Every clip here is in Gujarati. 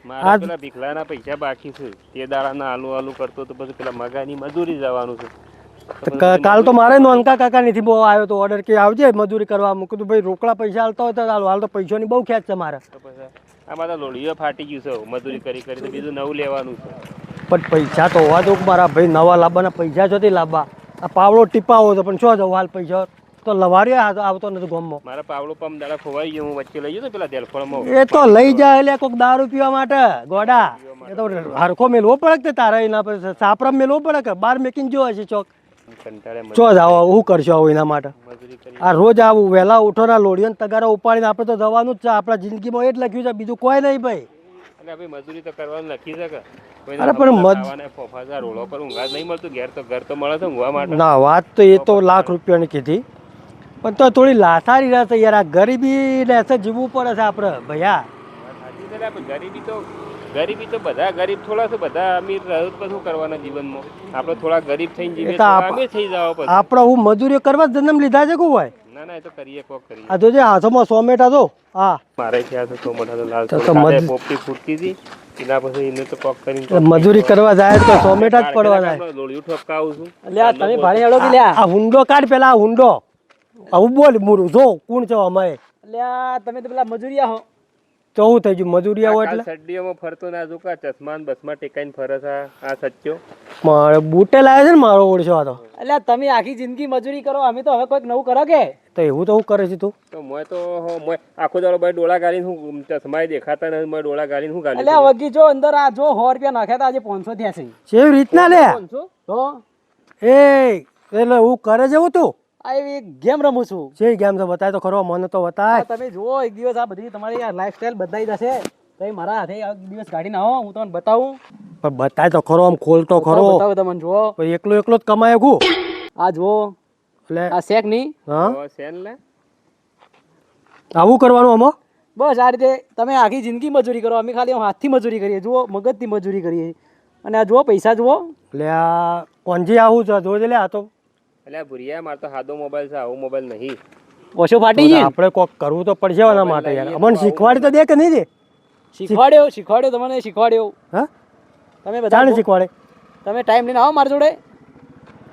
મારા પેલા ભીખલાના પૈસા બાકી છે તે દાડાના આલુ કરતો તો પછી પેલા મગાની મજૂરી જવાનું છે કાલ તો મારે નોનકા કાકા નથી બહુ આવ્યો તો ઓર્ડર કે આવજે મજૂરી કરવા મૂકું તું ભાઈ રોકડા પૈસા હાલતા હોય તો ચાલો હાલ તો પૈસાની બહુ ખેંચ છે મારે તો પછી આ બધા લોડીઓ ફાટી ગયું છે મજૂરી કરી કરીને બીજું નવું લેવાનું છે પણ પૈસા તો હોવા દો મારા ભાઈ નવા લાવવાના પૈસા જોતી લાવવા આ પાવડો ટીપાવો તો પણ શું જવું હાલ પૈસા તો લવારી આવતો નથી ગામમાં મારા પાવડો પંપ દાડા ખોવાઈ ગયો હું વચ્ચે લઈ ગયો પેલા દેલફળમાં એ તો લઈ જાય એટલે કોઈક દારૂ પીવા માટે ગોડા એ તો હરખો મેલવો પડે કે તારા એના પર સાપરા મેલવો પડે કે બાર મેકીને જો હશે ચોક કંટાળે ચો જાવ હું કરશો આવું એના માટે મજૂરી કરી આ રોજ આવું વહેલા ઉઠોના લોડીઓને તગારા ઉપાડીને આપણે તો જવાનું જ છે આપણા જિંદગીમાં એ જ લખ્યું છે બીજું કોઈ નહીં ભાઈ એટલે ભાઈ મજૂરી તો કરવાનું લખી છે કે અરે પણ ફોફા રોડો પર ઊંઘા નહીં મળતું ઘર તો મળે છે ઊંઘવા માટે ના વાત તો એ તો લાખ રૂપિયાની કીધી પણ તો થોડી લાસારી રહેશે યાર આ ગરીબી રહેશે જીવવું પડે છે આપણે ભૈયા ગરીબી તો બધા ગરીબ થોડા છે બધા અમીર રહ્યું તો શું કરવાના જીવનમાં આપણે થોડા ગરીબ થઈને જીવીએ એ તો અમે થઈ જાવ પછી આપણે હું મજૂરીઓ કરવા જ જન્મ લીધા છે કોઈ હોય ના એ તો કરીએ કોક કરીએ આ તો જે હાથોમાં 100 મેટા તો હા મારે થયા છે તો મોટા તો લાલ તો પોપટી ફૂટતી હતી એના પછી એને તો કોક કરીને મજૂરી કરવા જાય તો 100 મેટા જ પડવા જાય લોડિયું ઠપકાવું છું અલ્યા તમે ભાડે હેડો કે લ્યા આ હુંડો કાઢ પેલા આ હુંડો આવું બોલ મુરું જો કોણ છો અમે અલ્યા તમે તો પેલા મજૂરિયા હો તો હું થઈ ગયું મજૂરિયા હોય એટલે સડ્ડીઓમાં ફરતો ના જોકા ચશ્માન બસમાં ટેકાઈને ફરે છે આ સચ્ચો મારે બૂટે લાવ્યો છે ને મારો ઓળશો આ તો અલ્યા તમે આખી જિંદગી મજૂરી કરો અમે તો હવે કોઈક નવું કરો કે તો એવું તો હું કરે છે તું તો મોય તો મોય આખો દાડો ભાઈ ડોળા ગાલીને હું ચશ્માય દેખાતા ને મોય ડોળા ગાલીને હું ગાલી અલ્યા વગી જો અંદર આ જો 100 રૂપિયા નાખ્યા હતા આજે 500 થયા છે કેવી રીતના લે 500 તો એ એટલે હું કરે છે હું તું આ એવી ગેમ રમું છું છે ગેમ તો બતાય તો ખરો મને તો બતાય તમે જુઓ એક દિવસ આ બધી તમારી લાઈફસ્ટાઈલ બદલાઈ જશે તમે મારા હાથે એક દિવસ ગાડી ના આવો હું તમને બતાવું પણ બતાય તો ખરો આમ ખોલતો ખરો બતાવો તમને જુઓ પછી એકલો એકલો જ કમાય ગુ આ જુઓ એટલે આ શેક ની હા સેન લે આવું કરવાનું આમાં બસ આ રીતે તમે આખી જિંદગી મજૂરી કરો અમે ખાલી હાથથી મજૂરી કરીએ જુઓ મગજથી મજૂરી કરીએ અને આ જુઓ પૈસા જુઓ એટલે આ કોંજી આવું છે જોજે લે આ તો એટલે ભુરિયા માર તો સાદો મોબાઈલ છે આવો મોબાઈલ નહીં ઓછો ફાટી ગઈ આપણે કોક કરવું તો પડશે એના માટે યાર અમને શીખવાડી તો દે કે નહીં દે શીખવાડ્યો તમને શીખવાડ્યો હા તમે ચાને બધા શીખવાડે તમે ટાઈમ લઈને આવો મારી જોડે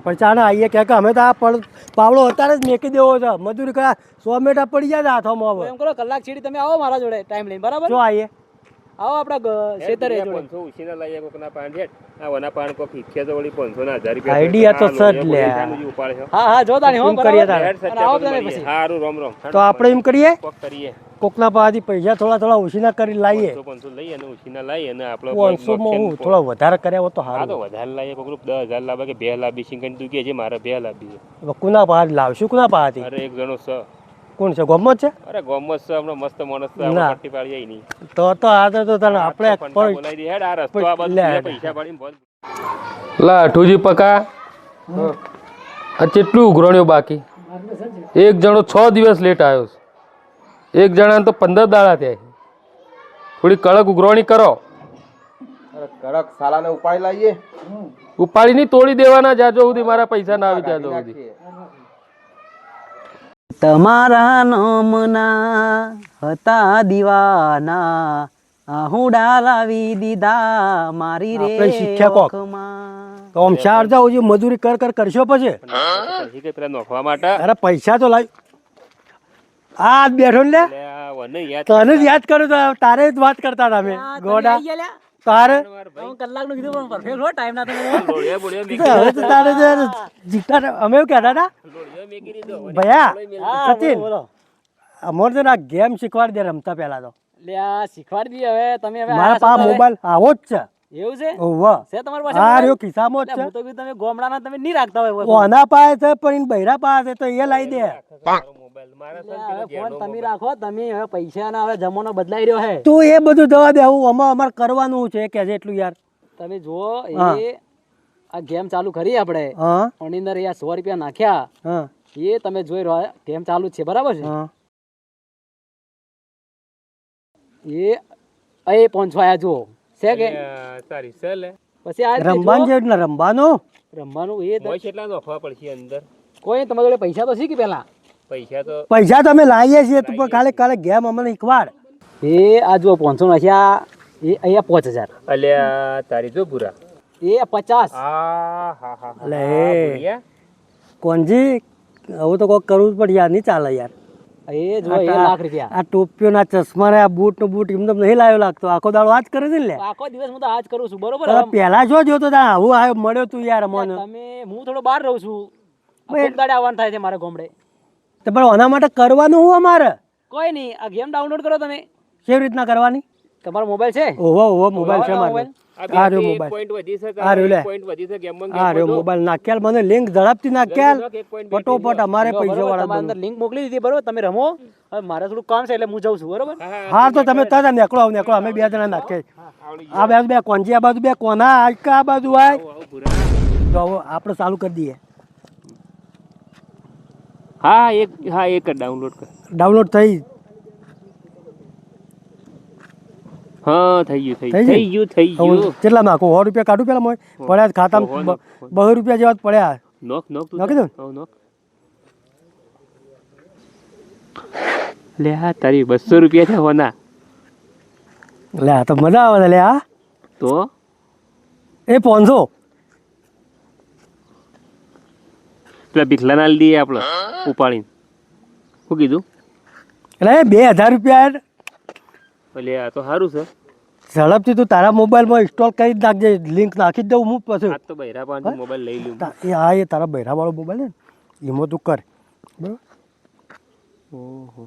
પણ ચાને આવીએ કે અમે તો આ પાવડો અત્યારે જ મેકી દેવો છે મજૂરી કર્યા 100 મેટા પડી જાય છે હાથોમાં હવે એમ કરો કલાક છેડી તમે આવો મારા જોડે ટાઈમ લઈને બરાબર જો આવીએ આવો આપણા ખેતરે જોડે 500 ઉછીને લઈએ કોકના પાન છે આ વના પાન કોક ઈચ્છે તો વળી 500 ના 1000 રૂપિયા આઈડિયા તો સજ લે ઉપાડે છે હા હા જો તાણી હો એમ કરીએ તારે. અને આવો તમે પછી હારું રોમ રોમ તો આપણે એમ કરીએ કોક કરીએ કોકના પાસેથી પૈસા થોડા થોડા ઓછીના કરી લાવીએ 500 લઈએ અને ઉછીને લઈએ અને આપણે 500 માં હું થોડા વધારે કર્યા હોત તો હા તો સારું વધારે લાવીએ કોક 10000 લાવે કે 2 લાવી સિંગન તું કે છે મારે 2 લાવી છે હવે કોના પાસે લાવશું કોના પાસેથી અરે એક જણો છે કોણ છે ગમત છે અરે ગોમત છે હમણાં મસ્ત માણસ છે ના. આપણે પટ્ટી પાડી જાય નહીં તો આ તો તને આપણે ફંટા બોલાવી દે હેડ આ રસ્તો આ બધું લે. પૈસા પાડીને બોલ લા અઠુજી પકા આ કેટલું ઉઘરણ્યો બાકી એક જણો 6 દિવસ લેટ આવ્યો છે એક જણાને તો 15 દાડા થયા છે. થોડી કડક ઉઘરણી કરો કડક સાલાને ઉપાડી લાવીએ ઉપાડી નહીં તોડી દેવાના જાજો સુધી મારા પૈસા ના આવી જાજો સુધી તમારા નામના હતા દીવાના આહુડા લાવી દીધા મારી રે આપણે શીખ્યા કોક. ઓખમાં. તો આમ ચાર જાવ જે મજૂરી કરશો પછી પછી કે પેલા નોખવા માટે અરે પૈસા તો લાવી આ જ બેઠો ને લે એટલે આ વને યાદ તને જ યાદ કરું તો તારે જ વાત કરતા હતા અમે ગોડા તારે હું કલાકનું કીધું પણ perfect હો, time ના તમે લોડિયા બોડિયા મેકી હવે તો તારે જે જીતા અમે એવું કહેતા હતા લોડિયા મેકી દીધો ભૈયા સચિન અમારે તો ના ગેમ શીખવાડી દે રમતા પહેલા તો લે આ શીખવાડી દી હવે તમે હવે મારા આયા પાસે છો તો મોબાઈલ આવો જ છે હવે. એવું છે ઓવા છે તમારી પાસે હા mobile? રહ્યો ખિસ્સામાં જ એટલે છે હું તો કીધું તમે ગોમડાના તમે નહીં રાખતા હોય ઓના પાસે છે પણ એન બૈરા પાસે તો એ લાવી દે મોબાઈલ મારા હવે ફોન તમે રાખો તમે હવે પૈસાના હવે જમાનો બદલાઈ રહ્યો છે તું એ બધું જવા દે હું અમારે કરવાનું છે કે છે એટલું યાર તમે જુઓ હા. એ આ ગેમ ચાલુ કરી આપણે હા એની અંદર યાર 100 રૂપિયા નાખ્યા હા એ તમે જોઈ રહ્યા ગેમ ચાલુ જ છે બરાબર છે હા એ 500 આયા જુઓ છે કે સારી ચાલે પછી આ રીતે રમવાનું છે જુઓ, એટલે રમવાનું રમવાનું એ મોય કેટલા નોખવા પડશે અંદર કોઈ તમારી જોડે પૈસા તો શીખી પેલા પૈસા તો પૈસા તમે લાવીએ છીએ તું પણ ખાલી ગેમ અમને શીખવાડ એ આ જુઓ 500 નાખ્યા એ અહીંયા 5000. અલ્યા તારી જો ભૂરા એ 50. હા હા હા અલે ભૂરિયા. કોણજી હવે તો કોઈક કરવું જ પડે યાર, નહીં ચાલે યાર. એ જો 1 લાખ રૂપિયા. આ ટોપીઓના ચશ્મા ને આ બૂટ નો બૂટ એમ તો નહીં લાવ્યો લાગતો, આખો દાડો આજ કરે છે ને લે. આખો દિવસ હું તો આજ કરું છું બરોબર. પેલા જો જોતો તા આવું આવ્યો મળ્યો તું યાર મને. તમે હું થોડો બહાર રહું છું, કોક દાડે આવવાનું થાય છે મારે ગામડે. તો પણ આના માટે કરવાનું હું અમારે કોઈ નહીં, આ ગેમ ડાઉનલોડ કરો તમે. કેવી રીતના કરવાની? તમારો મોબાઈલ છે? ઓહો ઓહો મોબાઈલ છે મારો. આ રહ્યો મોબાઈલ. પોઈન્ટ વધી છે આ રહ્યો લે. પોઈન્ટ વધી છે ગેમમાં આ રહ્યો મોબાઈલ નાખ્યાલ, મને લિંક ઝડપથી નાખ્યાલ ફટોફટ અમારે પૈસા તમારા વાળા અંદર લિંક મોકલી દીધી બરોબર, તમે રમો. હવે મારે થોડું કામ છે એટલે હું જાઉં છું બરોબર. હા તો તમે તાજા નીકળો નીકળો, અમે 2 જણા નાખીએ. આ બાજુ 2 કોંજી, આ બાજુ 2 કોના, આ બાજુ આય તો હવે આપણે ચાલુ કરી દઈએ. હા એક ડાઉનલોડ કર. ડાઉનલોડ થઈ હા થઈ ગયું. કેટલા નાખો? 100 રૂપિયા કાઢું પેલા મોય પડ્યા ખાતામાં 200 રૂપિયા જેવા જ પડ્યા. નોક નાખી દો. નોક લે હા તારી 200 રૂપિયા છે હોના. લે આ તો મજા આવે લે. આ તો એ 500 પેલા ભીખલાના આલી દઈએ આપણે ઉપાડીને. શું કીધું? એટલે 2000 રૂપિયા એટલે આ તો સારું છે. ઝડપથી તું તારા મોબાઈલમાં ઇન્સ્ટોલ કરી જ નાખજે, લિંક નાખી જ દઉં હું પછી. આ તો બૈરા પાન મોબાઈલ લઈ લ્યું. એ હા એ તારા બૈરા વાળો મોબાઈલ ને એમાં તું કર બરાબર. ઓહો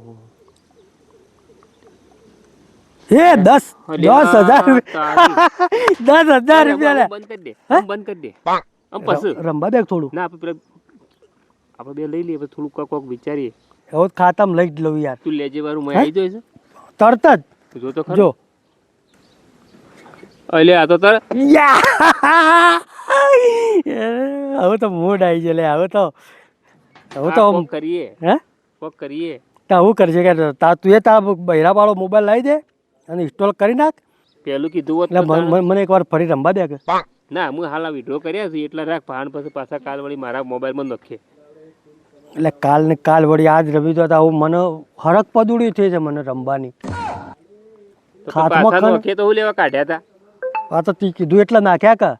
એ 10,000 રૂપિયા 10,000 રૂપિયા લે. બંધ કરી દે. બંધ કરી દે. આમ પછી રમવા દે થોડું. ના આપણે બે લઈ લઈએ પછી થોડું કોક વિચારીએ. હવે ખાતામાં લઈ જ લઉં યાર. તું લેજે વાળું મેં આવી જાય છે તરત જ જો તો ખરો. જો અલે આ તો તારે હવે તો મૂડ આવી ગયો લે. હવે તો કોક કરીએ. હે કોક કરીએ. તો આવું કરજે કે તું એ તારા બૈરા વાળો મોબાઈલ લાવી દે અને ઇન્સ્ટોલ કરી નાખ. પેલું કીધું હોત એટલે તો મને એકવાર ફરી રમવા દે કે. ના હું હાલ વિડ્રો કર્યા છે એટલા રાખ ભાન પછી પાછા કાલ વળી મારા મોબાઈલમાં નખીએ. એટલે કાલ વળી આજ રમી તો આવું મને હરક પદુડી થઈ છે મને રમવાની. પાછા નખીએ તો હું લેવા કાઢ્યા હતા. આ તો તી કીધું એટલે નાખ્યા કે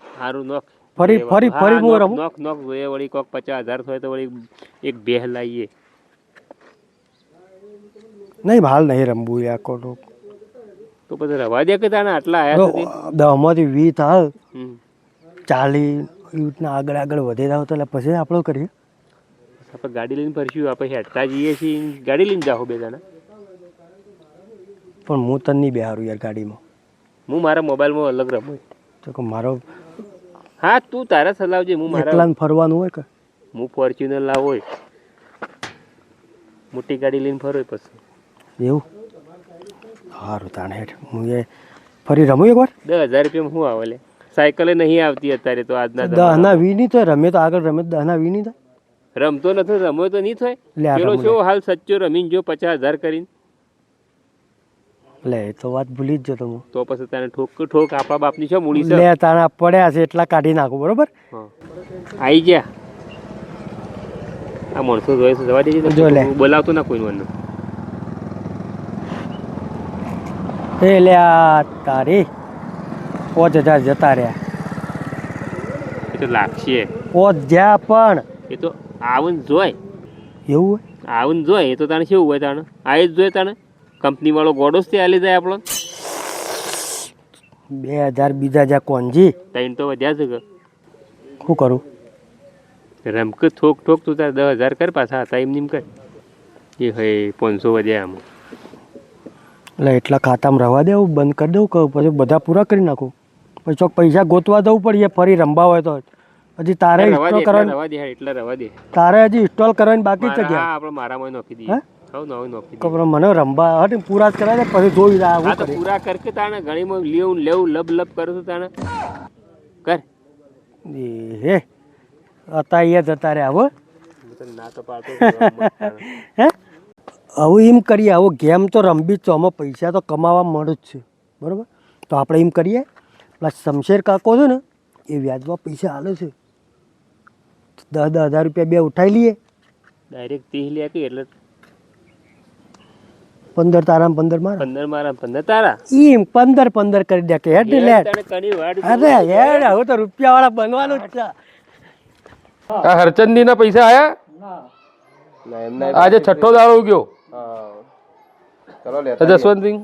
સારું નખ ફરી હું રમું. નખ જોઈએ વળી કોક 50,000 થાય તો વળી એક બેહ લાવીએ. નહીં હાલ નહીં રમવું યાર ખોટું. તો પછી રવા દે કે તાણે આટલા આયા છે. 10માંથી 20 થાય હમ 40 એવી રીતના આગળ વધે જાવ તો એટલે પછી આપણે કરીએ. આપણે ગાડી લઈને ફરશું, આપણે હેઠતા જઈએ છીએ, ગાડી લઈને જાઓ બે જણા. પણ હું તને નહીં બેહારું યાર ગાડીમાં. હું મારા મોબાઈલમાં અલગ રમું. તો કે મારો હા તું તારા ચલાવજે. હું મારા એકલાને ફરવાનું હોય કે હું ફોર્ચ્યુનર લાવો હોય, મોટી ગાડી લઈને ફરો પછી. એવું સારું તાણે હેઠ હું એ ફરી રમું એકવાર. 10,000 રૂપિયામાં શું આવે લે? સાયકલે નહીં આવતી અત્યારે તો આજના 10ના 20 નહીં થાય રમે તો આગળ રમે 10ના 20 નહીં થાય. રમતો નથી, રમ્યો તો નહીં થાય. લે આ પેલો રમું શું હાલ સચ્ચો રમીને જો 50,000 કરીને લે એ તો વાત ભૂલી જ જતો હું. તો પછી તને ઠોક આપણા બાપની છે મૂડી છે. લે તાણા પડ્યા છે એટલા કાઢી નાખું બરોબર. આવી ગયા આ માણસો જોઈએ છે જવા દેજે. જો લે. બોલાવતો ના કોઈ મને. એ લે આ તારી 5,000 જતા રહ્યા. એ તો લાગશે. 5 જ્યાં પણ એ તો આવું જોય. એવું હોય. આવું જોય. એ તો તાણે કેવું હોય તાણે આ જ જોય તાણે કંપની વાળો ગોડો જ તે આલી જાય આપણો. 2000 બીજા જ્યાં કોણજી ત્રણ તો વધ્યા છે કે શું કરું? રમક ઠોક તું તાર 10,000 કર પાછા હતા એમ કર. એ હોય 500 વધ્યા આમાં. એટલે એટલા ખાતામાં રવા દેવું બંધ કરી દઉં કે પછી બધા પૂરા કરી નાખું? પછી ચોક પૈસા ગોતવા દઉં પડે ફરી રમવા હોય તો. હજી તારે ઇન્સ્ટોલ કરવાની રવા દે એટલા રવા દે. તારે હજી ઇન્સ્ટોલ કરવાની બાકી છે ગયા. આપણે મારામાં નોખી દઈએ. હવ નવી નોખી દઈએ. મને રમવા હટ પૂરા જ કરાવે પછી જોઈ હા આવું તો પૂરા કર કે તાણે ઘણીમાં લેવું લબ કરું છું તાણે કર. હે હતા એ જતા રે આવો ના તો પાડતો હે આવું એમ કરીએ. આવો ગેમ તો રમવી જ છે, આમાં પૈસા તો કમાવા મળે જ છે બરાબર. તો આપણે એમ કરીએ પેલા શમશેર કાકો છે ને એ વ્યાજમાં પૈસા હાલે છે. 10,000 રૂપિયા બે ઉઠાઈ લઈએ. ડાયરેક્ટ 30 લે કે એટલે 15 તારા 15 મારા 15 મારા 15 તારા ઈમ 15 કરી દે કે હેડ લેટ તને કણી વાડ અરે હેડ હવે તો રૂપિયા વાળા બનવાનું જ છે. આ હરચંદી ના પૈસા આયા ના એમના આજે છઠ્ઠો દાડો ઉગ્યો. હા ચલો લેતા જસવંતસિંહ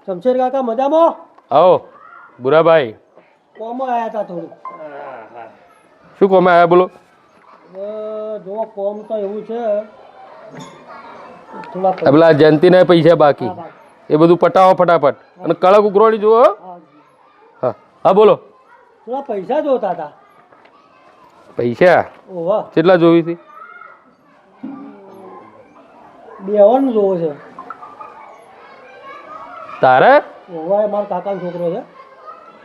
શમશેર કાકા મજામાં આવો બુરાભાઈ કોમાં આયા હતા થોડું શું કોમે આયા બોલો? જો કોમ તો એવું છે થોડા આ પેલા જયંતિના પૈસા બાકી એ બધું પટાવો ફટાફટ અને કડક ઉઘરોળી જુઓ હો. હા હા બોલો. થોડા પૈસા જોતા હતા. પૈસા ઓવા કેટલા જોવી હતી? બેવાનું જોવો છે. તારે ઓવા મારા કાકાનો છોકરો છે.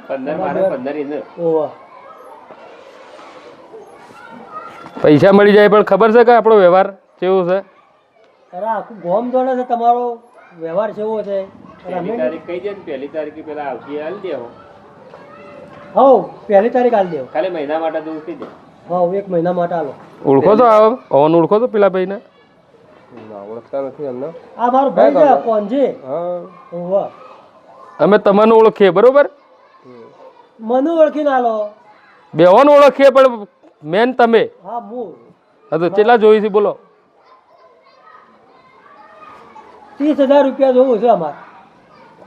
15 મારા 15 એને ઓવા પૈસા મળી જાય પણ ખબર છે કે આપણો વ્યવહાર કેવો છે? અરે આખું ગોમ જોડે છે તમારો વ્યવહાર કેવો છે. પહેલી તારીખ કહી દે ને પહેલી તારીખે પેલા આવતી હાલ દેવો હવ પહેલી તારીખ આલી દેવો. ખાલી મહિના માટે દૂર થઈ દે હવ 1 મહિના માટે આલો. ઓળખો તો આવો ઓન ઓળખો તો પેલા ભાઈને? ના ઓળખતા નથી એમને. આ મારો ભાઈ છે કોણજી. હા ઓવા અમે તમને ઓળખીએ બરોબર, મને ઓળખીને આલો. બેવાને ઓળખીએ પણ મેન તમે. હા હું હા તો કેટલા જોઈ છે બોલો? 30,000 રૂપિયા જોવું છે અમારે.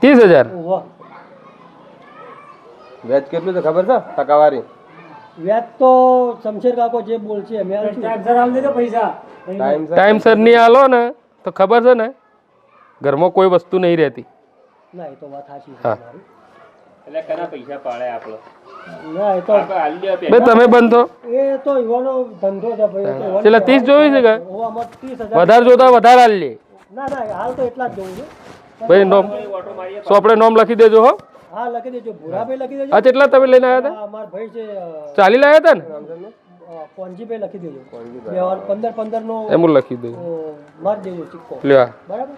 30,000. ઓવા વ્યાજ કેટલું છે ખબર છે? ટકાવારી વ્યાજ તો શમશેર કાકો જે બોલશે અમે આલશું. ટાઈમ ટાઈમસર નહીં આલો ને તો ખબર છે ને ઘરમાં કોઈ વસ્તુ નહીં રહેતી. ના એ તો વાત સાચી છે હા. તમારી. એટલે કના પૈસા પાડે આપણો ના એ તો આપણે હાલ દેવા બે તમે બંધો એ તો યુવાનો ધંધો છે ભાઈ. એ તો યુવાનો છેલ્લા 30 જોઈ છે કે ઓવા અમારે 30,000. વધારે જોતા વધારે હાલ લે ના ના હાલ તો એટલા જ જોવું છે. ભાઈ. નોમ સો આપણે નોમ લખી દેજો હો. હા લખી દેજો. ભૂરાભાઈ લખી દેજો. આ કેટલા તમે લઈને આવ્યા હા, અમારા ભાઈ છે ચાલી લાયા હતા ને? કોંજીભાઈ લખી દેજો. 15 નો એમ હું લખી દઉં. મારી દેજો સિક્કો. લ્યો આ. બરાબર.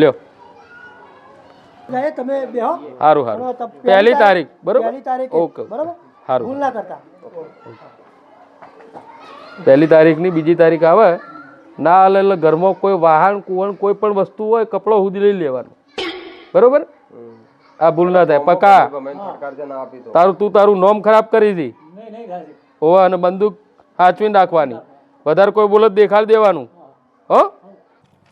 લ્યો એટલે એ તમે બેહો. સારું સારું. પહેલી તારીખ બરોબર. પહેલી તારીખે. ઓકે બરાબર. ભૂલ સારું. ના કરતા. પહેલી તારીખની બીજી તારીખ આવે ના હાલે એટલે ઘરમાં કોઈ વાહન કુવણ કોઈ પણ વસ્તુ હોય કપડો સુધી લઈ લેવાનું બરોબર. આ ભૂલ ના થાય પક્કા. સરકાર છે ના આપી તો તારું તું તારું નોમ ખરાબ કરી દી હોવા અને બંદૂક સાચવીને રાખવાની. વધારે કોઈ બોલો દેખાડ દેવાનું હો.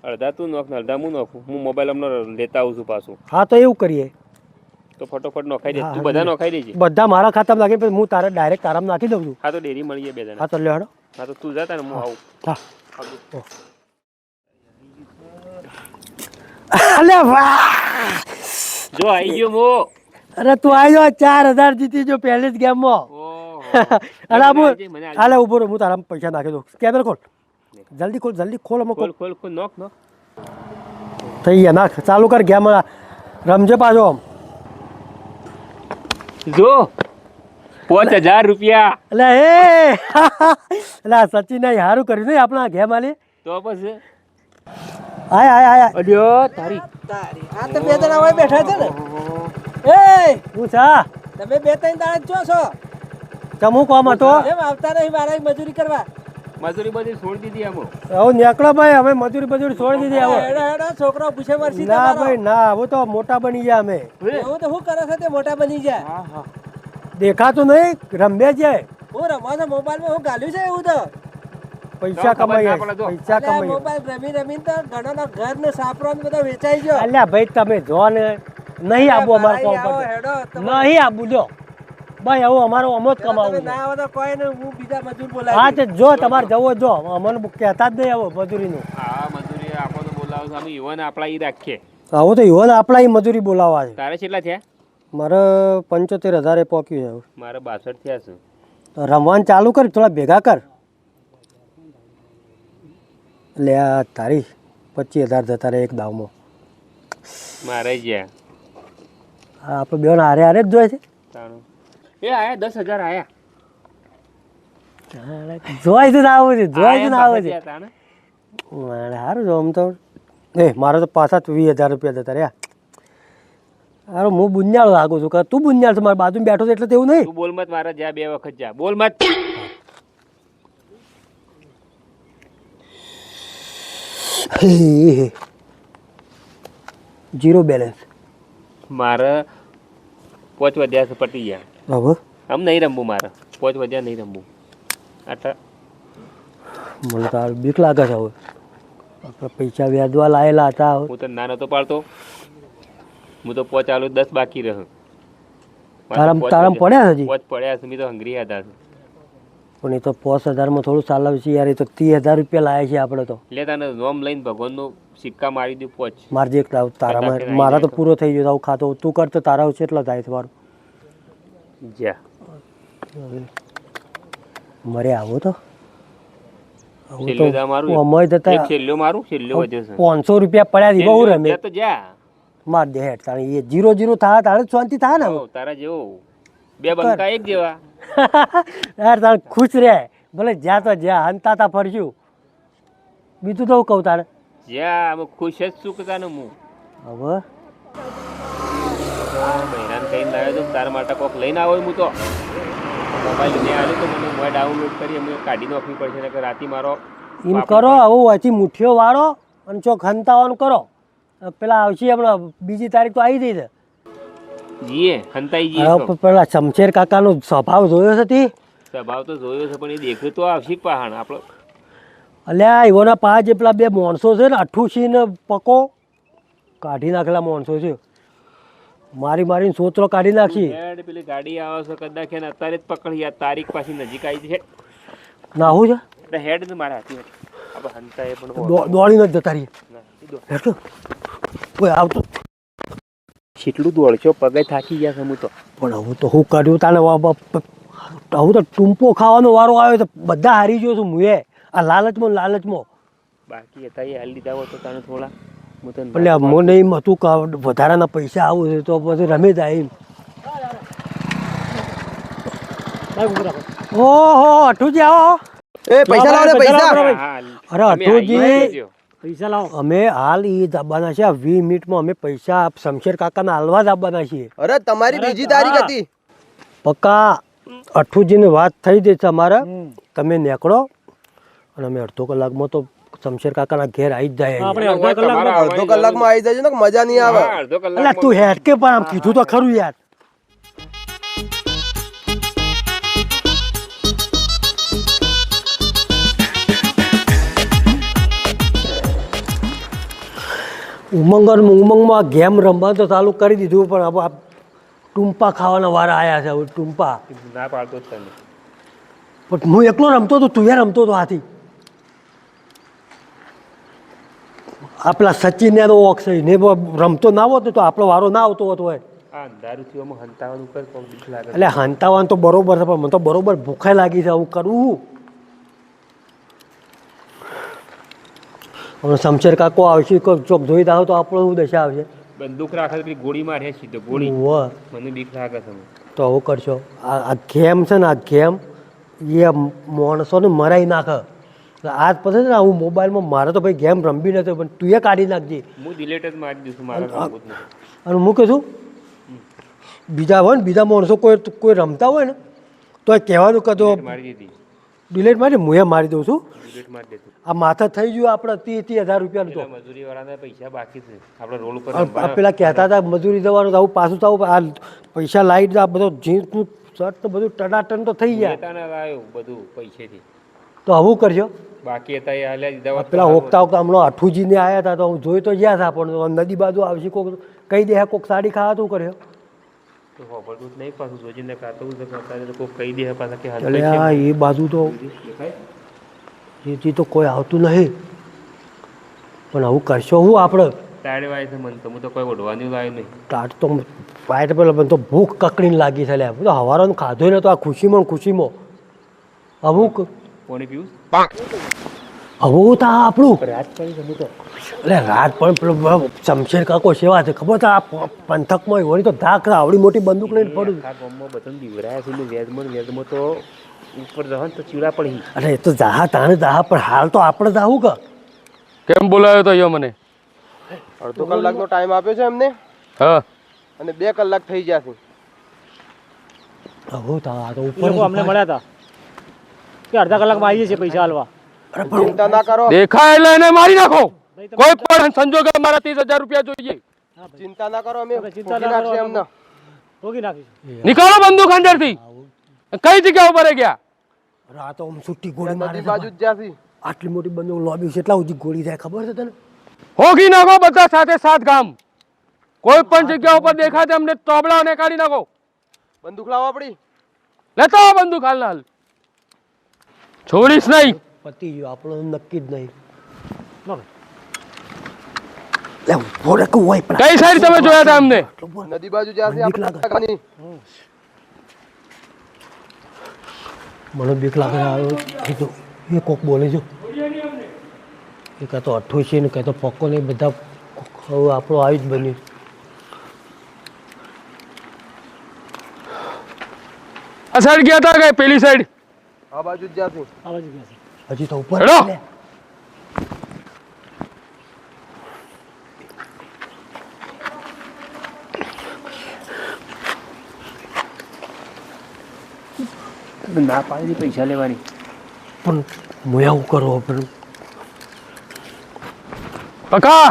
અડધા તું નોખ ને અડધા હું નોખું. હું મોબાઈલ અમને લેતા આવું છું પાછું હા તો એવું કરીએ. તો ફટોફટ નોખાઈ દે. તું બધા નોખાઈ દેજે. બધા મારા ખાતામાં લાગે પછી હું તારે ડાયરેક્ટ તારામાં નાખી દઉં છું. હા તો ડેરી મળીએ બે જણા. હા તો લેડો. હા તો તું જતા ને હું આવું. હા. અલે વાહ. જો આવી ગયો મો. અરે તું આવ્યો 4,000 જીતી જો પહેલી જ ગેમમાં. અરે આબુ હાલે ઉભો રહો હું તારા પૈસા નાખી દઉં. કેમેરા ખોલ જલ્દી ખોલ અમે ખોલ ખોલ ખોલ નોખ નોખ. થઈ ગયા નાખ ચાલુ કર ગેમ રમજે પાછો આમ. જો 5,000 રૂપિયા. એટલે એ એટલે સચિન સારું કર્યું નહીં આપણા ગેમ આલી. તો પછી આય અડ્યો તારી આ તો બે જણા હોય બેઠા છે ને. એ હું છા તમે 2-3 દાડા ચો છો ચમુ કોમ હતો. એમ આવતા નહીં મારા મજૂરી કરવા. મજૂરી બધી છોડી દીધી આમાં. હવે નીકળો ભાઈ હવે મજૂરી છોડી દીધી હવે. હેડો હેડો છોકરો પૂછે મરસી ના તમારો. ભાઈ ના હવે તો મોટા બની ગયા અમે. એવું તો શું કરે છે તે મોટા બની જાય. દેખાતું નહીં રમ્યા જાય હું રમવા છો મોબાઈલમાં હું ગાલ્યું છે એવું તો. પૈસા ખબર ના કમાઈએ પડે તો. પૈસા અલ્યા કમાઈએ. મોબાઈલ રમીને તો ઘણોનો ઘર ને સાપરો ને બધો વેચાઈ ગયો. અલ્યા ભાઈ તમે જો ને નહીં આબુ અમારા કોમ આવો પર હેડો તમે. નહીં આબુ જો ભાઈ હવે અમારો અમો જ તમે કમાવું ના આવો તો કોઈ ને હું બીજા મજૂર હા બોલાવી. તે જો તમારે જવો જો અમને કહેતા જ નહીં આવો મજૂરીનું. હા મજૂરી આપો તો બોલાવો છો. અમે યુવાન આપણા ઈ રાખીએ. આવું તો યુવાન આપણા ઈ મજૂરી બોલાવવા છે. તારે કેટલા થયા? મારે 75,000 પોક્યું છે. મારે 62 થયા છે. તો રમવાનું ચાલુ કર થોડા ભેગા કર. લે આ તારી 25,000 જતા રહે એક દાવમાં. મારે જ્યાં હા આપણે બેન હારે હારે જ જોઈએ છે. તાણું. એ આયા 10,000 આયા. જોઈ છે ને આવું છે જોઈ છે ને આયા આવું છે. પાછા તાણે. મારે સારું જો આમ તો એ મારે તો પાછા 20,000 રૂપિયા જતા રહ્યા. હારું હું બુંજાળ લાગુ છું કે તું બુંજાળ છે મારી બાજુ બેઠો છે એટલે તેવું નહીં. તું બોલ મત. મારા જ્યાં 2 વખત જા. બોલ મત. Zero balance. મારે 5 વધ્યા છે પટી ગયા. હવે આમ નહીં રમવું મારે 5 વધ્યા નહીં રમવું. આટલા મને તો બીક લાગે છે હવે. આપણે પૈસા વ્યાજવા લાયેલા હતા હવે. હું તો ના નતો પાડતો. હું તો 5 આલું 10 બાકી રહે. તારામ પડ્યા હજી 5 પડ્યા છે. મેં તો હંગરી હતા. પણ એ તો 5000માં થોડું ચાલાવે છે યાર. એ તો 30,000 રૂપિયા લાયા છે આપણે તો. એટલે તને નોમ લઈને ભગવાનનું સિક્કા મારી દઉં 5. મારજે એક તારામાં. મારા તો પૂરો થઈ ગયો આવું ખાતો. તું કર તો તારા કેટલો થાય છે મારું. જા મરે આવો તો છેલ્લું દા મારું. અમય જતા એક છેલ્લું મારું છેલ્લું વધ્યો છે. 500 રૂપિયા પડ્યા છે બહુ રમે. તો જા માર દે હેડ તાણી. એ 0-0 થાય તારે શાંતિ થાય ને. હો, તારા જેવો બે બંકા એક જેવા. યાર તારે ખુશ રહે. ભલે જ્યાં તો જ્યાં હંતાતા ફરશું. બીજું તો હું કહું તારે. જ્યાં અમે ખુશ જ સુખતા ને હું હવે બહેરાન કહીને લાવ્યો તો તારા માટે કોક લઈને આવ્યો હું તો મોબાઈલ લઈને આવ્યો તો મને મોબાઈલ ડાઉનલોડ કરી અમે કાઢી નાખવી પડશે ને કે રાતે મારો એમ કરો. આવું અહીંથી મુઠ્ઠીઓ વાળો અને ચોક હંતાવાનું કરો. પેલા આવશે હમણાં બીજી તારીખ તો આવી જઈ છે. જીએ હંતાઈ જઈએ તો. પેલા શમશેર કાકાનો સ્વભાવ જોયો છે તે. સ્વભાવ તો જોયો છે પણ એ દેખ્યું તો આવશે પહાણ આપણો. અલ્યા એવોના પાંચ જે પેલા 2 માણસો છે ને અઠ્ઠુસી ને પકો કાઢી નાખેલા માણસો છે. મારીને સોતરો કાઢી નાખી. હેડ પેલી ગાડી આવે છે કદાચ એને અત્યારે જ પકડી. આ તારીખ પાછી નજીક આવી છે. નાહું છે એટલે હેડ ને મારા હાથી આપણે હંતાએ પણ દોડીને જ જતા રહીએ. હેઠો કોઈ આવતો કેટલું દોડશો પગે થાકી ગયા છે હું તો. પણ હું તો શું કર્યું તાને. હું તો ટૂંપો ખાવાનો વારો આવ્યો તો બધા હારી ગયો છું મુએ. આ લાલચમાં બાકી હતા એ હાલ લીધા હોત તો તને થોડા હું તો એટલે મને એમ હતું કે વધારાના પૈસા આવું છે તો પછી રમે જાય એમ. ઓહો અઠુજી આવો. એ પૈસા લાવો ને પૈસા. અરે અઠુજી પૈસા લાવો. અમે હાલ એ જ આપવાના છે. 20 મિનિટમાં અમે પૈસા શમશેર કાકાના હાલવા જ આપવાના છીએ. અરે તમારી બીજી તારીખ હતી. પક્કા અઠુજીની વાત થઈ જશે અમારે. તમે નીકળો અને અમે અડધો કલાકમાં તો શમશેર કાકાના ઘેર આવી જ જાય. અડધો કલાકમાં આવી જાય ને મજા નહીં આવે. અડધો કલાક એટલે તું હેડ કે પણ આમ કીધું તો ખરું યાર. ઉમંગમાં ગેમ રમવા તો ચાલુ કરી દીધું પણ હવે આ ટૂંપા ખાવાના વારા આવ્યા છે. હવે ટૂંપા ના પાડતો જ તને. પણ હું એકલો રમતો હતો. તું યાર રમતો હતો હાથી. આ પેલા સચિન ને ઓક્ષય ને રમતો ના હોત તો આપણો વારો ના આવતો હોતો હોય. આ અંધારું થયું આમાં હંતાવાનું કર કોક બીક લાગે. એટલે હંતાવાનું તો બરોબર છે પણ મને તો બરોબર ભૂખાઈ લાગી છે. હું કરવું હવે શમશેર કાકો આવશે ચોક જોઈ દાવ તો આપણો શું દશા આવશે. બંદૂક રાખે તો પેલી ગોળી મારે સીધો ગોળી. મને બીક લાગે છે. તો આવું કરશો. આ ગેમ છે ને આ ગેમ એ માણસોને મરાઈ નાખે. આજ પછી ને હું મોબાઈલમાં મારે તો ભાઈ ગેમ રમવી નથી પણ તું એ કાઢી નાખજે. હું ડિલેટ જ મારી દઈશું મારા રમવું જ નથી. અને હું કહીશું બીજા હોય ને બીજા માણસો કોઈ રમતા હોય ને તો એ કહેવાનું કે તો મારી દીધી. ડિલેટ મારી હું એ મારી દઉં છું. ડિલેટ મારી દેતું. આ માથા થઈ ગયું આપણે 30,000 રૂપિયાનું તો. મજૂરી વાળાના પૈસા બાકી છે આપણે રોડ ઉપર આ પેલા કહેતા હતા મજૂરી દેવાનું આવું પાછું તો આ પૈસા લાવી આ બધો જીન્સનું શર્ટ તો બધું ટનાટન તો થઈ ગયા. આવ્યું બધું પૈસેથી. તો આવું કરજો. બાકી હતા એ હાલ્યા દીધા હોત. પેલા હોકતા હમણાં અઠુજીને આવ્યા હતા તો હું જોઈ તો ગયા હતા પણ નદી બાજુ આવશે કોક કહી દે કોક સાડી ખાવા તું કર્યો. તો ખબરતું જ નહીં પાછું જોજીને ખાતું જ કરતા તો કોઈ કહી દે પાછા કે એટલે આ એ બાજુ તો એથી તો કોઈ આવતું નહીં પણ આવું કરશો હું આપણે. ટાયર વાય છે મને તો હું તો કોઈ ઓઢવાનું લાવ્યું નહીં. ટાટ તો પાય પેલા મને તો ભૂખ કકડીને લાગી છે. હું તો હવારનું ખાધું ને તો આ ખુશીમાં આવું પાણી પીવું આવું તા આપણું રાત પડી છે હું તો. એટલે રાત પણ પેલો શમશેર કાકો સેવા છે ખબર છે. આ પંથકમાં હોય તો ધાક આવડી મોટી બંદૂક લઈને પડું. આખા ગામમાં બધાને બીવરાયા છે. વેદમાં તો ઉપર જવા ને તો ચીડા પડી. અરે એ તો જાહા તાણે જાહા પણ હાલ તો આપણે જાવું કે કેમ બોલાવ્યો તો અહીંયા મને? અડધો કલાકનો ટાઈમ આપ્યો છે એમને. હા અને 2 કલાક થઈ ગયા છે. આવું તા આ તો એ ઉપર લોકો અમને મળ્યા હતા કે અડધા કલાકમાં આવી જશે પૈસા હાલવા. ચિંતા ના કરો. દેખાય એટલે એને મારી નાખો. કોઈ પણ સંજોગે મારા 30,000 રૂપિયા જોઈએ. ચિંતા ના કરો અમે ચિંતા ભોગી ના કરો, નાખશે એમને રોકી નાખીશું. નીકાળો બંદૂક અંદરથી. કઈ જગ્યા ઉપર ગયા? અરે આ તો આમ છૂટી ગોળી મારે નદી છે બાજુ જ જ્યાંથી આટલી મોટી બંદૂક લોબી છે એટલા સુધી ગોળી થાય ખબર છે તને હોગી નાખો બધા સાથે સાત ગામ. કોઈ પણ જગ્યા ઉપર દેખાય અમને તોબડાઓને કાઢી નાખો. બંદૂક લાવો આપડી લેતો આવો બંદૂક હાલ ના હાલ. છોડીશ નહીં. પતી ગયો આપણો નક્કી જ નહીં લો ભાઈ. લે ઉભો રહે કે હોય પણ કઈ સાઈડ તમે જોયા હતા અમને? નદી બાજુ જ્યાંથી બીક લાગે. આપણે મને બીક લાગે છે. એ તો એ કોક બોલે છે એ કાં તો અઠ્ઠો છે ને કાં તો પક્કો ને બધા હવે આપણો આવી જ બન્યું આ સાઈડ ગયા હતા કે પેલી સાઈડ? આ બાજુ જ જ્યાંથી આ બાજુ ગયા છે. હજી તો ઉપર હેડો. છે. ના પાડી પૈસા લેવાની. પણ હું એવું કરો પણ પકા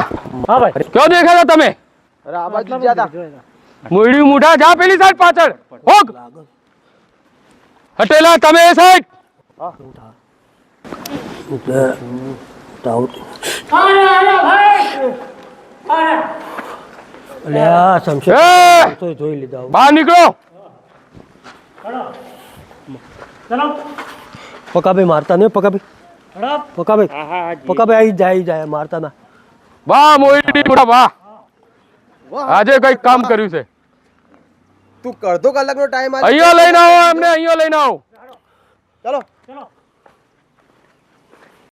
હા ભાઈ. ક્યાં દેખાતા તમે? અરે આ બાજુ જ જ્યાં હતા જોયા. મોયડી મુઠા જા પેલી સાઈડ પાછળ. હોગ હટેલા તમે એ સાઈડ. અલે આ શમશેર એ! તો જોઈ લીધા હવે. બહાર નીકળો. ચલો પકાભાઈ મારતા નહીં પકાભાઈ હડપ. પકાભાઈ હા હા પકાભાઈ આવી જાય મારતા ના વાહ મોયડી મુઠા વાહ. આજે કઈક કામ કર્યું છે. તું અડધો કલાકનો ટાઈમ અહીંયા લઈને આવો એમને, અહીંયા લઈને આવો. ચાલો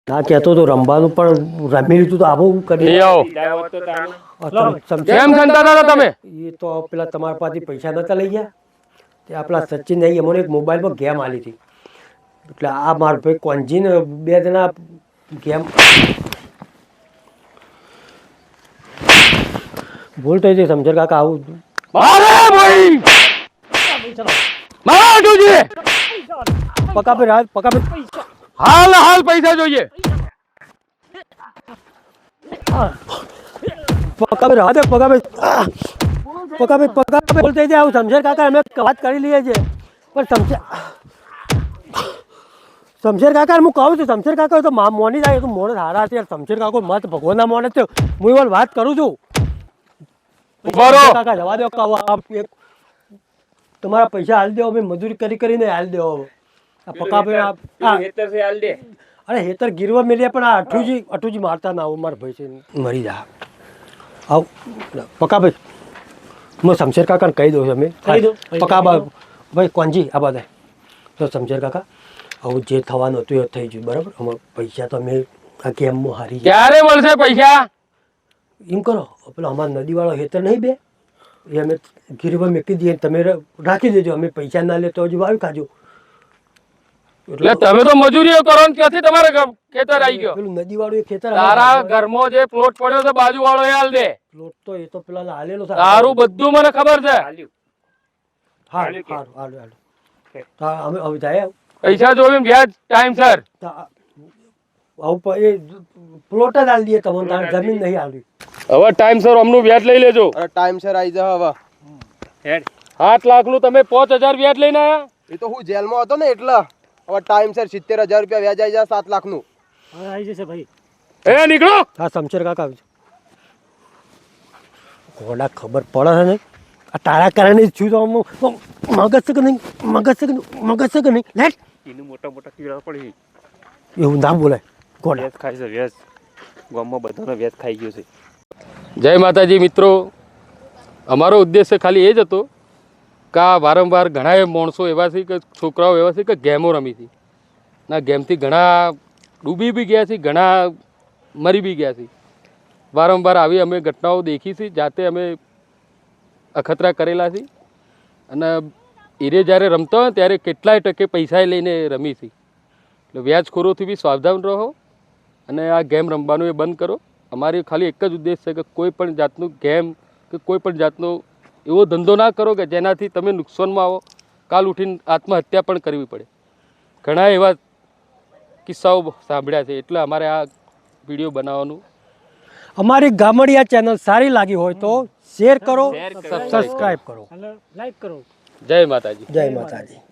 ના કહેતો તો રમવાનું પણ રમી લીધું તો આવું કરી લઈ આવો. શમશેર કેમ ખંતા હતા તમે? એ તો પેલા તમારા પાસેથી પૈસા નતા લઈ ગયા તે આપણા સચિન નહીં અમને એક મોબાઈલમાં ગેમ આલી હતી એટલે આ મારા ભાઈ કોંજીને બે જણા ગેમ ભૂલ થઈ છે સમજર કાકા આવું મારે ભાઈ મારા જોજે. પકાભાઈ હાલ હાલ પૈસા જોઈએ. પકાભાઈ ભૂલ થઈ જાય આવું સમજર કાકા અમે વાત કરી લઈએ છીએ પણ શમશેર કાકા હું કહું છું શમશેર કાકા તો મોની જાય તો મોડે સારા છે શમશેર કાકો મત ભગવાનના મોડે છે હું એવા વાત કરું છું ઉભા રહો. કાકા જવા દો કહો તમારા પૈસા હાલ દેવો અમે મજૂરી કરીને હાલ દેવો આ પકાભાઈ હેતર છે હાલ દે. અરે હેતર ગીરવા મેલ્યા પણ આ અઠુજી મારતા ના આવું મારા ભાઈ છે મરી જા આવ પકાભાઈ હું શમશેર કાકાને કહી દઉં છું અમે કહી દો. પકાબા ભાઈ કોંજી આ બધા તો શમશેર કાકા આવું જે થવાનું હતું એ થઈ ગયું બરાબર અમે પૈસા તો અમે આ ગેમમાં હારી ગયા ક્યારે મળશે પૈસા? એમ કરો પેલો અમારા નદીવાળો હેતર નહીં બે એ અમે ગીરવા મૂકી દઈએ તમે રાખી દેજો અમે પૈસા ના લે તો હજુ આવી ખાજો એટલે તમે તો મજૂરીઓ કરો ને ત્યાંથી તમારે ખેતર આવી ગયો. પેલું નદીવાળું એ ખેતર તારા ઘરમાં જે પ્લોટ પડ્યો છે બાજુ વાળો એ હાલ દે. પ્લોટ તો એ તો પેલા હાલેલો છે તારું બધું મને ખબર છે. હાલ્યું. હારું હારું હારું હારું હા અમે હવે જાય પૈસા જોવે વ્યાજ ટાઈમ સર. આવું એ પ્લોટ જ હાલ દઈએ તમને તારે જમીન નહીં હાલવી હવે ટાઈમ સર અમનું વ્યાજ લઈ લેજો. અરે ટાઈમ સર આવી જા હવે હેડ. 8 લાખનું તમે 5000 વ્યાજ લઈને આયા. એ તો હું જેલમાં હતો ને એટલે હવે ટાઈમ સર 70,000 રૂપિયા વ્યાજ આવી જાય 7 લાખનું હવે આવી જશે ભાઈ. એ નીકળો. હા શમશેર કાકા આવજો ઘોડા ખબર પડે છે ને આ તારા કારણે જ છું તો આમ મગજ છે કે નહીં મગજ છે કે નહીં મગજ છે કે નહીં લેટ એનું મોટા મોટા કીડા પડી. એવું ના બોલાય ઘોડા વ્યાજ ખાય છે વ્યાજ. ગામમાં બધાનો વ્યાજ ખાઈ ગયો છે. જય માતાજી મિત્રો. અમારો ઉદ્દેશ્ય ખાલી એ જ હતો કે આ વારંવાર ઘણા માણસો એવા છે કે છોકરાઓ એવા છે કે ગેમો રમી હતી ના ગેમથી ઘણા ડૂબી બી ગયા છે, ઘણા મરી બી ગયા છે. વારંવાર આવી અમે ઘટનાઓ દેખી છે, જાતે અમે અખતરા કરેલા છે અને એરે જ્યારે રમતા હોય ત્યારે કેટલાય ટકે પૈસા લઈને રમી છે. એટલે વ્યાજખોરોથી બી સાવધાન રહો અને આ ગેમ રમવાનું એ બંધ કરો. અમારી ખાલી એક જ ઉદ્દેશ છે કે કોઈ પણ જાતનું ગેમ કે કોઈ પણ જાતનો એવો ધંધો ના કરો કે જેનાથી તમે નુકસાનમાં આવો, કાલ ઉઠીને આત્મહત્યા પણ કરવી પડે. ઘણા એવા કિસ્સાઓ સાંભળ્યા છે એટલે અમારે આ વિડીયો બનાવવાનું અમારી ગામડિયા ચેનલ સારી લાગી હોય તો શેર કરો, શેર કરો. સબસ્ક્રાઇબ કરો. જય માતાજી. જય માતાજી.